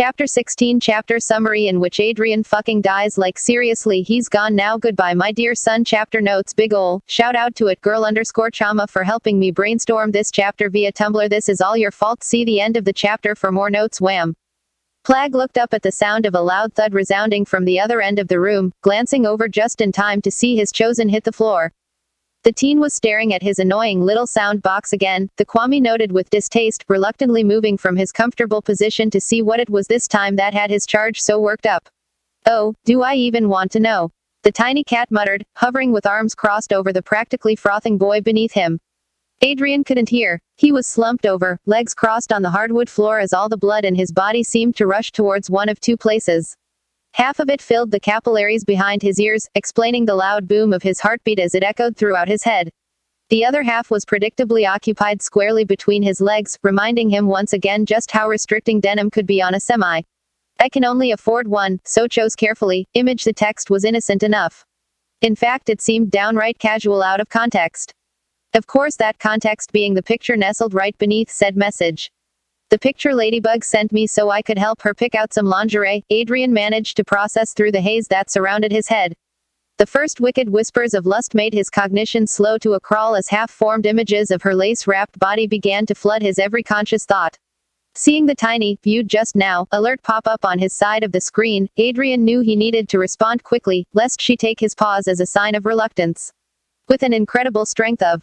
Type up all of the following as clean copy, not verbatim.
Chapter 16 Chapter Summary in which Adrian fucking dies like seriously he's gone now goodbye my dear son Chapter Notes Big ol' shout out to @girl_chama for helping me brainstorm this chapter via Tumblr this is all your fault see the end of the chapter for more notes wham. Plag looked up at the sound of a loud thud resounding from the other end of the room, glancing over just in time to see his chosen hit the floor. The teen was staring at his annoying little sound box again, the Kwame noted with distaste, reluctantly moving from his comfortable position to see what it was this time that had his charge so worked up. Oh, do I even want to know? The tiny cat muttered, hovering with arms crossed over the practically frothing boy beneath him. Adrian couldn't hear. He was slumped over, legs crossed on the hardwood floor as all the blood in his body seemed to rush towards one of two places. Half of it filled the capillaries behind his ears, explaining the loud boom of his heartbeat as it echoed throughout his head. The other half was predictably occupied squarely between his legs, reminding him once again just how restricting denim could be on a semi. I can only afford one, so chose carefully. Image the text was innocent enough. In fact it seemed downright casual out of context. Of course that context being the picture nestled right beneath said message. The picture Ladybug sent me so I could help her pick out some lingerie, Adrian managed to process through the haze that surrounded his head. The first wicked whispers of lust made his cognition slow to a crawl as half-formed images of her lace-wrapped body began to flood his every conscious thought. Seeing the tiny, viewed just now, alert pop up on his side of the screen, Adrian knew he needed to respond quickly, lest she take his pause as a sign of reluctance. With an incredible strength of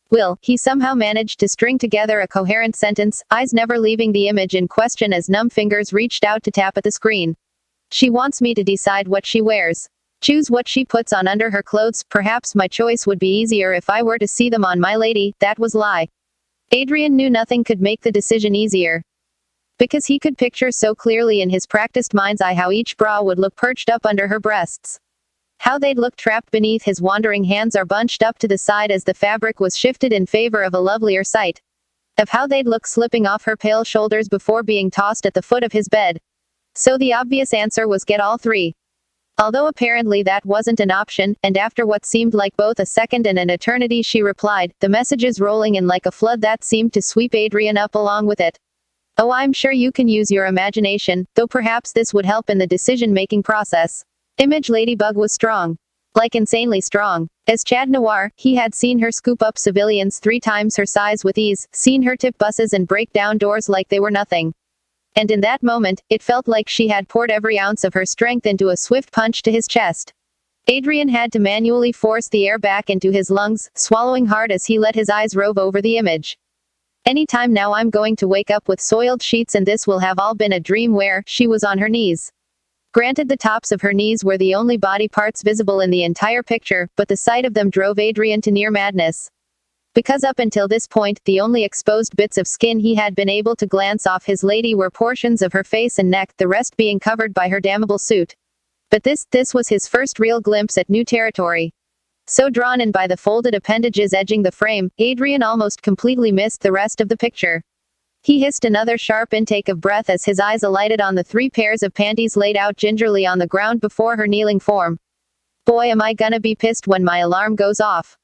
will, he somehow managed to string together a coherent sentence, eyes never leaving the image in question as numb fingers reached out to tap at the screen. She wants me to decide what she wears. Choose what she puts on under her clothes, perhaps my choice would be easier if I were to see them on my lady, that was lie. Adrian knew nothing could make the decision easier. Because he could picture so clearly in his practiced mind's eye how each bra would look perched up under her breasts. How they'd look trapped beneath his wandering hands or bunched up to the side as the fabric was shifted in favor of a lovelier sight. Of how they'd look slipping off her pale shoulders before being tossed at the foot of his bed. So the obvious answer was get all three. Although apparently that wasn't an option, and after what seemed like both a second and an eternity she replied, the messages rolling in like a flood that seemed to sweep Adrian up along with it. Oh, I'm sure you can use your imagination, though perhaps this would help in the decision-making process. Image Ladybug was strong. Like insanely strong. As Chad Noir, he had seen her scoop up civilians 3 times her size with ease, seen her tip buses and break down doors like they were nothing. And in that moment, it felt like she had poured every ounce of her strength into a swift punch to his chest. Adrian had to manually force the air back into his lungs, swallowing hard as he let his eyes rove over the image. Anytime now I'm going to wake up with soiled sheets and this will have all been a dream where she was on her knees. Granted the tops of her knees were the only body parts visible in the entire picture, but the sight of them drove Adrian to near madness. Because up until this point, the only exposed bits of skin he had been able to glance off his lady were portions of her face and neck, the rest being covered by her damnable suit. But this was his first real glimpse at new territory. So drawn in by the folded appendages edging the frame, Adrian almost completely missed the rest of the picture. He hissed another sharp intake of breath as his eyes alighted on the 3 pairs of panties laid out gingerly on the ground before her kneeling form. Boy am I gonna be pissed when my alarm goes off.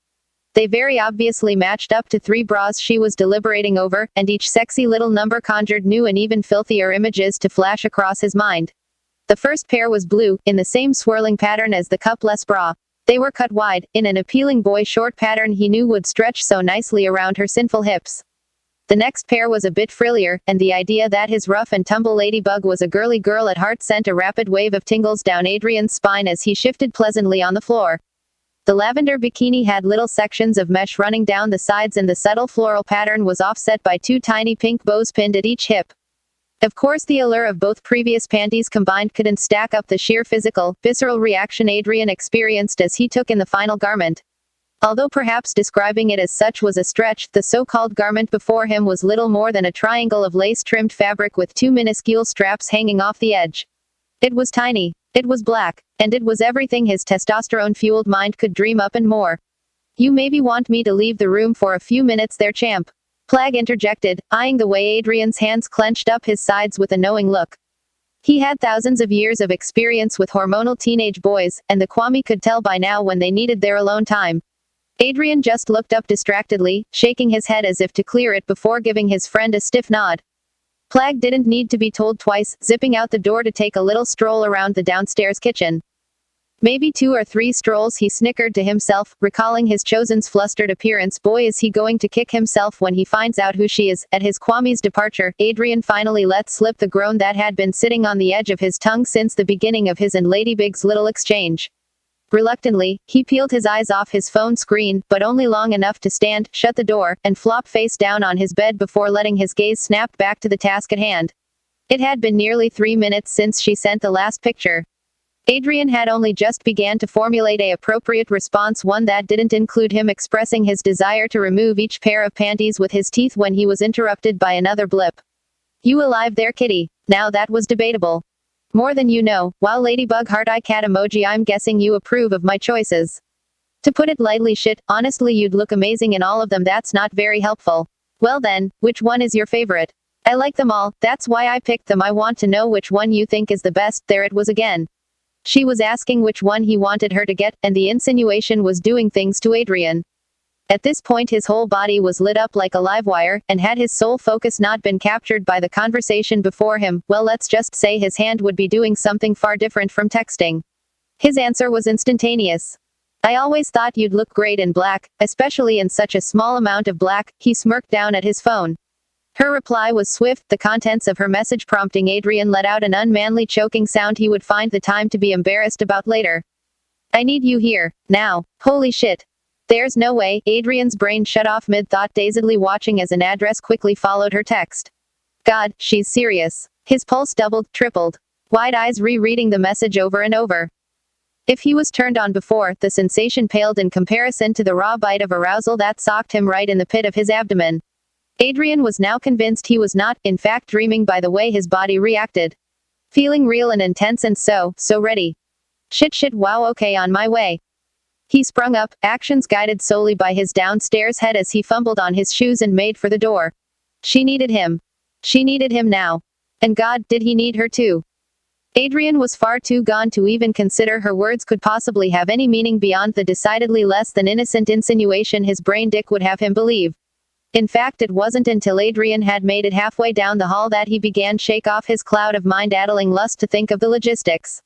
They very obviously matched up to 3 bras she was deliberating over, and each sexy little number conjured new and even filthier images to flash across his mind. The first pair was blue, in the same swirling pattern as the cupless bra. They were cut wide, in an appealing boy short pattern he knew would stretch so nicely around her sinful hips. The next pair was a bit frillier, and the idea that his rough and tumble ladybug was a girly girl at heart sent a rapid wave of tingles down Adrian's spine as he shifted pleasantly on the floor. The lavender bikini had little sections of mesh running down the sides and the subtle floral pattern was offset by 2 tiny pink bows pinned at each hip. Of course the allure of both previous panties combined couldn't stack up the sheer physical, visceral reaction Adrian experienced as he took in the final garment. Although perhaps describing it as such was a stretch, the so-called garment before him was little more than a triangle of lace-trimmed fabric with 2 minuscule straps hanging off the edge. It was tiny. It was black. And it was everything his testosterone-fueled mind could dream up and more. You maybe want me to leave the room for a few minutes there, champ. Plag interjected, eyeing the way Adrian's hands clenched up his sides with a knowing look. He had thousands of years of experience with hormonal teenage boys, and the Kwame could tell by now when they needed their alone time. Adrian just looked up distractedly, shaking his head as if to clear it before giving his friend a stiff nod. Plag didn't need to be told twice, zipping out the door to take a little stroll around the downstairs kitchen. Maybe 2 or 3 strolls, he snickered to himself, recalling his chosen's flustered appearance. Boy, is he going to kick himself when he finds out who she is. At his Kwame's departure, Adrian finally let slip the groan that had been sitting on the edge of his tongue since the beginning of his and Ladybug's little exchange. Reluctantly, he peeled his eyes off his phone screen, but only long enough to stand, shut the door, and flop face down on his bed before letting his gaze snap back to the task at hand. It had been nearly 3 minutes since she sent the last picture. Adrian had only just began to formulate an appropriate response, one that didn't include him expressing his desire to remove each pair of panties with his teeth, when he was interrupted by another blip. You alive there, kitty? Now that was debatable. More than you know. Wow, ladybug heart eye cat emoji, I'm guessing you approve of my choices. To put it lightly, shit, honestly you'd look amazing in all of them. That's not very helpful. Well then, which one is your favorite? I like them all, that's why I picked them. I want to know which one you think is the best. There it was again. She was asking which one he wanted her to get, and the insinuation was doing things to Adrian. At this point his whole body was lit up like a live wire, and had his sole focus not been captured by the conversation before him, well, let's just say his hand would be doing something far different from texting. His answer was instantaneous. I always thought you'd look great in black, especially in such a small amount of black. He smirked down at his phone. Her reply was swift, the contents of her message prompting Adrian let out an unmanly choking sound he would find the time to be embarrassed about later. I need you here, now. Holy shit. There's no way. Adrian's brain shut off mid-thought, dazedly watching as an address quickly followed her text. God, she's serious. His pulse doubled, tripled. Wide eyes rereading the message over and over. If he was turned on before, the sensation paled in comparison to the raw bite of arousal that socked him right in the pit of his abdomen. Adrian was now convinced he was not, in fact, dreaming by the way his body reacted. Feeling real and intense and so ready. Shit, wow, okay, on my way. He sprung up, actions guided solely by his downstairs head as he fumbled on his shoes and made for the door. She needed him. She needed him now. And God, did he need her too? Adrian was far too gone to even consider her words could possibly have any meaning beyond the decidedly less than innocent insinuation his brain dick would have him believe. In fact, it wasn't until Adrian had made it halfway down the hall that he began shake off his cloud of mind-addling lust to think of the logistics.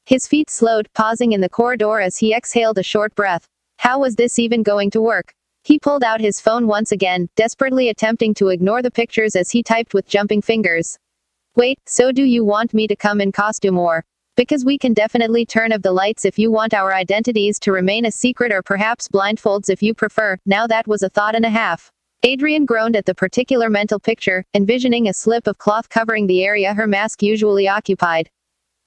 His feet slowed, pausing in the corridor as he exhaled a short breath. How was this even going to work? He pulled out his phone once again, desperately attempting to ignore the pictures as he typed with jumping fingers. Wait, so do you want me to come in costume, or? Because we can definitely turn off the lights if you want our identities to remain a secret, or perhaps blindfolds if you prefer. Now that was a thought and a half. Adrian groaned at the particular mental picture, envisioning a slip of cloth covering the area her mask usually occupied.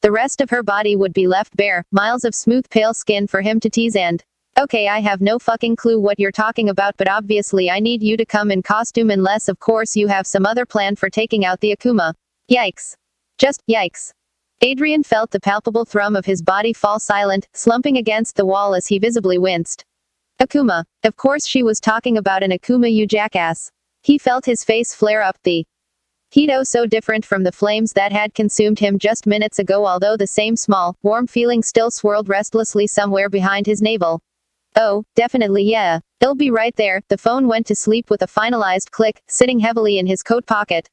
The rest of her body would be left bare, miles of smooth pale skin for him to tease and... Okay, I have no fucking clue what you're talking about, but obviously I need you to come in costume unless of course you have some other plan for taking out the Akuma. Yikes. Just, yikes. Adrian felt the palpable thrum of his body fall silent, slumping against the wall as he visibly winced. Akuma. Of course she was talking about an Akuma, you jackass. He felt his face flare up, the heat oh so different from the flames that had consumed him just minutes ago, although the same small, warm feeling still swirled restlessly somewhere behind his navel. Oh, definitely yeah. It'll be right there. The phone went to sleep with a finalized click, sitting heavily in his coat pocket.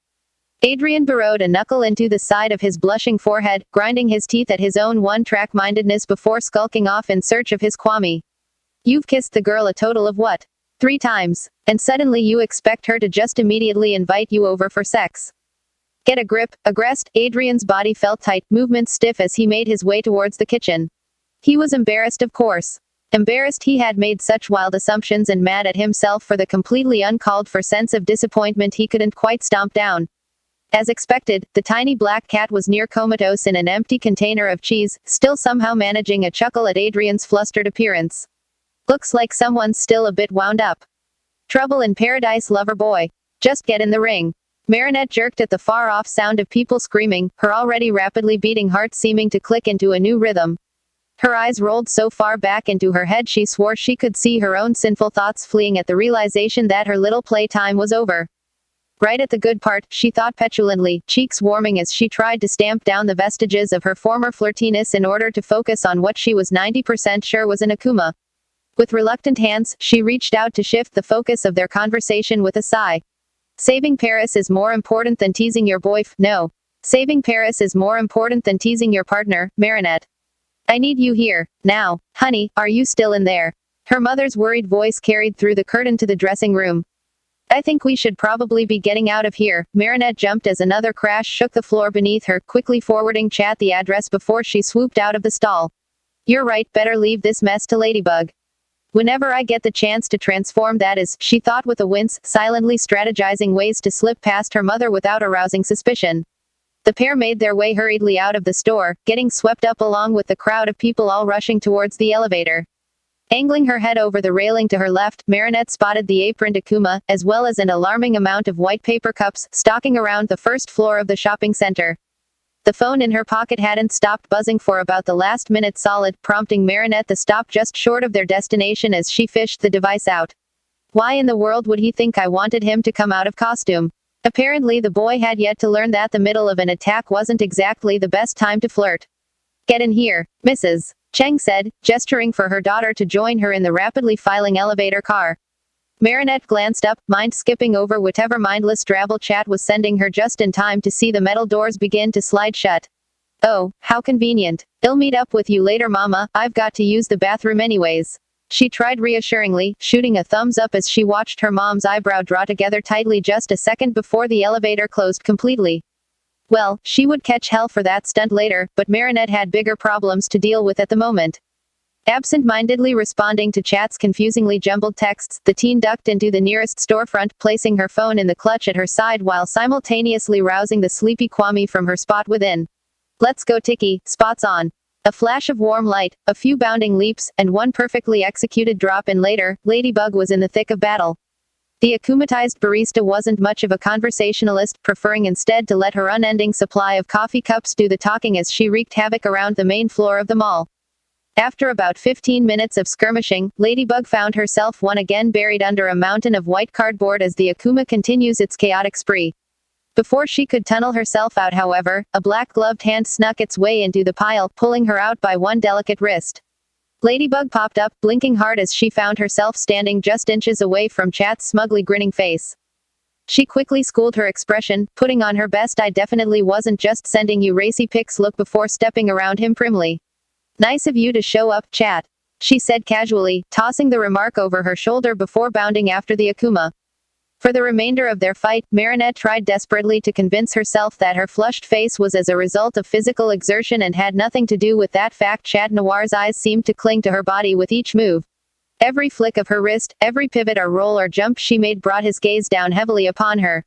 Adrian burrowed a knuckle into the side of his blushing forehead, grinding his teeth at his own one-track mindedness before skulking off in search of his Kwame. You've kissed the girl a total of what? 3 times. And suddenly you expect her to just immediately invite you over for sex. Get a grip, aggressed. Adrian's body felt tight, movement stiff as he made his way towards the kitchen. He was embarrassed, of course. Embarrassed he had made such wild assumptions, and mad at himself for the completely uncalled for sense of disappointment he couldn't quite stomp down. As expected, the tiny black cat was near comatose in an empty container of cheese, still somehow managing a chuckle at Adrian's flustered appearance. Looks like someone's still a bit wound up. Trouble in paradise, lover boy. Just get in the ring. Marinette jerked at the far-off sound of people screaming, her already rapidly beating heart seeming to click into a new rhythm. Her eyes rolled so far back into her head she swore she could see her own sinful thoughts fleeing at the realization that her little playtime was over. Right at the good part, she thought petulantly, cheeks warming as she tried to stamp down the vestiges of her former flirtiness in order to focus on what she was 90% sure was an Akuma. With reluctant hands, she reached out to shift the focus of their conversation with a sigh. Saving Paris is more important than teasing your No. Saving Paris is more important than teasing your partner, Marinette. I need you here. Now. Honey, are you still in there? Her mother's worried voice carried through the curtain to the dressing room. I think we should probably be getting out of here. Marinette jumped as another crash shook the floor beneath her, quickly forwarding Chat the address before she swooped out of the stall. You're right, better leave this mess to Ladybug. Whenever I get the chance to transform that is, she thought with a wince, silently strategizing ways to slip past her mother without arousing suspicion. The pair made their way hurriedly out of the store, getting swept up along with the crowd of people all rushing towards the elevator. Angling her head over the railing to her left, Marinette spotted the aproned Akuma, as well as an alarming amount of white paper cups, stalking around the first floor of the shopping center. The phone in her pocket hadn't stopped buzzing for about the last minute solid, prompting Marinette to stop just short of their destination as she fished the device out. Why in the world would he think I wanted him to come out of costume? Apparently the boy had yet to learn that the middle of an attack wasn't exactly the best time to flirt. Get in here, Mrs. Cheng said, gesturing for her daughter to join her in the rapidly filing elevator car. Marinette glanced up, mind skipping over whatever mindless drabble Chat was sending her just in time to see the metal doors begin to slide shut. Oh, how convenient. I'll meet up with you later, Mama, I've got to use the bathroom anyways. She tried reassuringly, shooting a thumbs up as she watched her mom's eyebrow draw together tightly just a second before the elevator closed completely. Well, she would catch hell for that stunt later, but Marinette had bigger problems to deal with at the moment. Absent-mindedly responding to Chat's confusingly jumbled texts, the teen ducked into the nearest storefront, placing her phone in the clutch at her side while simultaneously rousing the sleepy Kwame from her spot within. Let's go Tiki, spots on. A flash of warm light, a few bounding leaps, and one perfectly executed drop-in later, Ladybug was in the thick of battle. The akumatized barista wasn't much of a conversationalist, preferring instead to let her unending supply of coffee cups do the talking as she wreaked havoc around the main floor of the mall. After about 15 minutes of skirmishing, Ladybug found herself once again buried under a mountain of white cardboard as the Akuma continues its chaotic spree. Before she could tunnel herself out, however, a black-gloved hand snuck its way into the pile, pulling her out by one delicate wrist. Ladybug popped up, blinking hard as she found herself standing just inches away from Chat's smugly grinning face. She quickly schooled her expression, putting on her best I definitely wasn't just sending you racy pics look before stepping around him primly. Nice of you to show up, Chat, she said casually, tossing the remark over her shoulder before bounding after the Akuma. For the remainder of their fight, Marinette tried desperately to convince herself that her flushed face was as a result of physical exertion and had nothing to do with that fact. Chat Noir's eyes seemed to cling to her body with each move. Every flick of her wrist, every pivot or roll or jump she made brought his gaze down heavily upon her.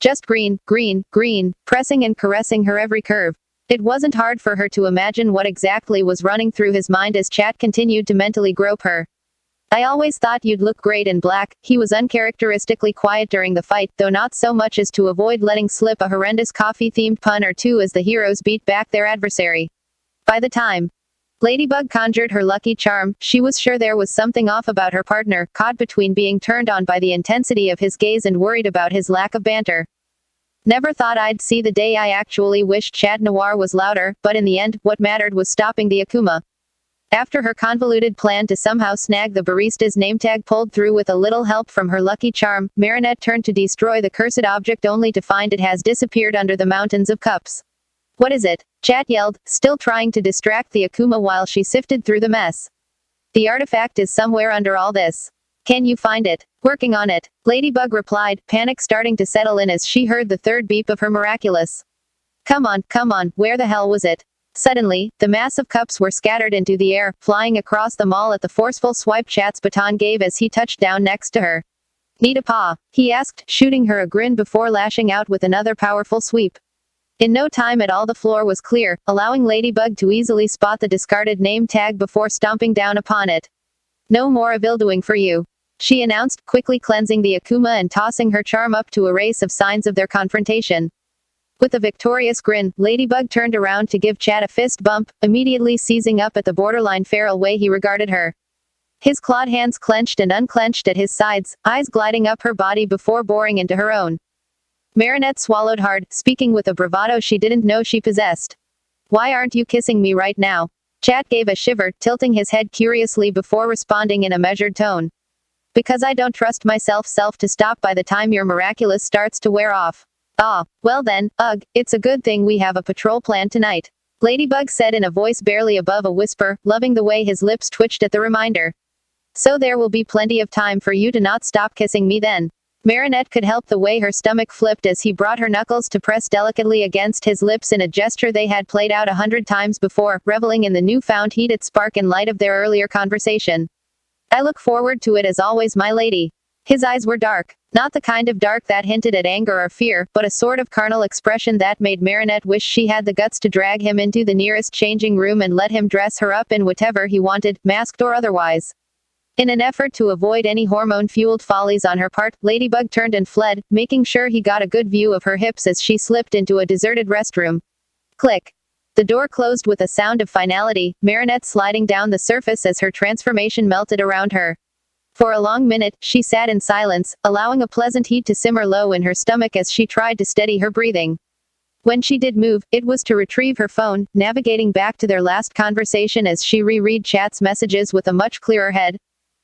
Just green, green, green, pressing and caressing her every curve. It wasn't hard for her to imagine what exactly was running through his mind as Chat continued to mentally grope her. I always thought you'd look great in black. He was uncharacteristically quiet during the fight, though not so much as to avoid letting slip a horrendous coffee-themed pun or two as the heroes beat back their adversary. By the time Ladybug conjured her lucky charm, she was sure there was something off about her partner, caught between being turned on by the intensity of his gaze and worried about his lack of banter. Never thought I'd see the day I actually wished Chat Noir was louder, but in the end, what mattered was stopping the Akuma. After her convoluted plan to somehow snag the barista's nametag pulled through with a little help from her lucky charm, Marinette turned to destroy the cursed object only to find it has disappeared under the mountains of cups. What is it? Chat yelled, still trying to distract the Akuma while she sifted through the mess. The artifact is somewhere under all this. Can you find it? Working on it, Ladybug replied, panic starting to settle in as she heard the third beep of her miraculous. Come on, where the hell was it? Suddenly, the mass of cups were scattered into the air, flying across the mall at the forceful swipe Chat's baton gave as he touched down next to her. Need a paw? He asked, shooting her a grin before lashing out with another powerful sweep. In no time at all the floor was clear, allowing Ladybug to easily spot the discarded name tag before stomping down upon it. No more evildoing for you, she announced, quickly cleansing the Akuma and tossing her charm up to erase of signs of their confrontation. With a victorious grin, Ladybug turned around to give Chat a fist bump, immediately seizing up at the borderline feral way he regarded her. His clawed hands clenched and unclenched at his sides, eyes gliding up her body before boring into her own. Marinette swallowed hard, speaking with a bravado she didn't know she possessed. Why aren't you kissing me right now? Chat gave a shiver, tilting his head curiously before responding in a measured tone. Because I don't trust myself to stop by the time your miraculous starts to wear off. Ah, well then, ugh, it's a good thing we have a patrol plan tonight. Ladybug said in a voice barely above a whisper, loving the way his lips twitched at the reminder. So there will be plenty of time for you to not stop kissing me then. Marinette could help the way her stomach flipped as he brought her knuckles to press delicately against his lips in a gesture they had played out 100 times before, reveling in the newfound heated spark in light of their earlier conversation. I look forward to it as always, my lady. His eyes were dark. Not the kind of dark that hinted at anger or fear, but a sort of carnal expression that made Marinette wish she had the guts to drag him into the nearest changing room and let him dress her up in whatever he wanted, masked or otherwise. In an effort to avoid any hormone-fueled follies on her part, Ladybug turned and fled, making sure he got a good view of her hips as she slipped into a deserted restroom. Click. The door closed with a sound of finality, Marinette sliding down the surface as her transformation melted around her. For a long minute, she sat in silence, allowing a pleasant heat to simmer low in her stomach as she tried to steady her breathing. When she did move, it was to retrieve her phone, navigating back to their last conversation as she reread Chat's messages with a much clearer head.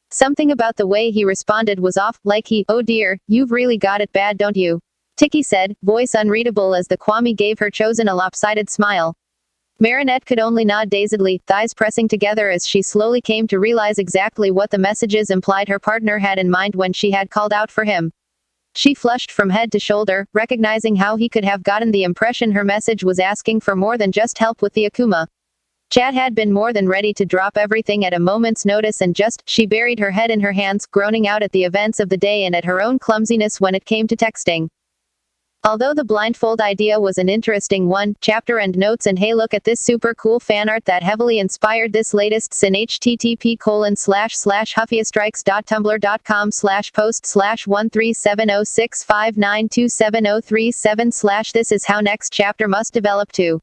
Something about the way he responded was off, like oh dear, you've really got it bad, don't you? Tiki said, voice unreadable as the Kwame gave her chosen a lopsided smile. Marinette could only nod dazedly, thighs pressing together as she slowly came to realize exactly what the messages implied her partner had in mind when she had called out for him. She flushed from head to shoulder, recognizing how he could have gotten the impression her message was asking for more than just help with the Akuma. Chat had been more than ready to drop everything at a moment's notice and she buried her head in her hands, groaning out at the events of the day and at her own clumsiness when it came to texting. Although the blindfold idea was an interesting one, chapter and notes and hey look at this super cool fan art that heavily inspired this latest sin http://huffiestrikes.tumblr.com/post/13706592703/this is how next chapter must develop to.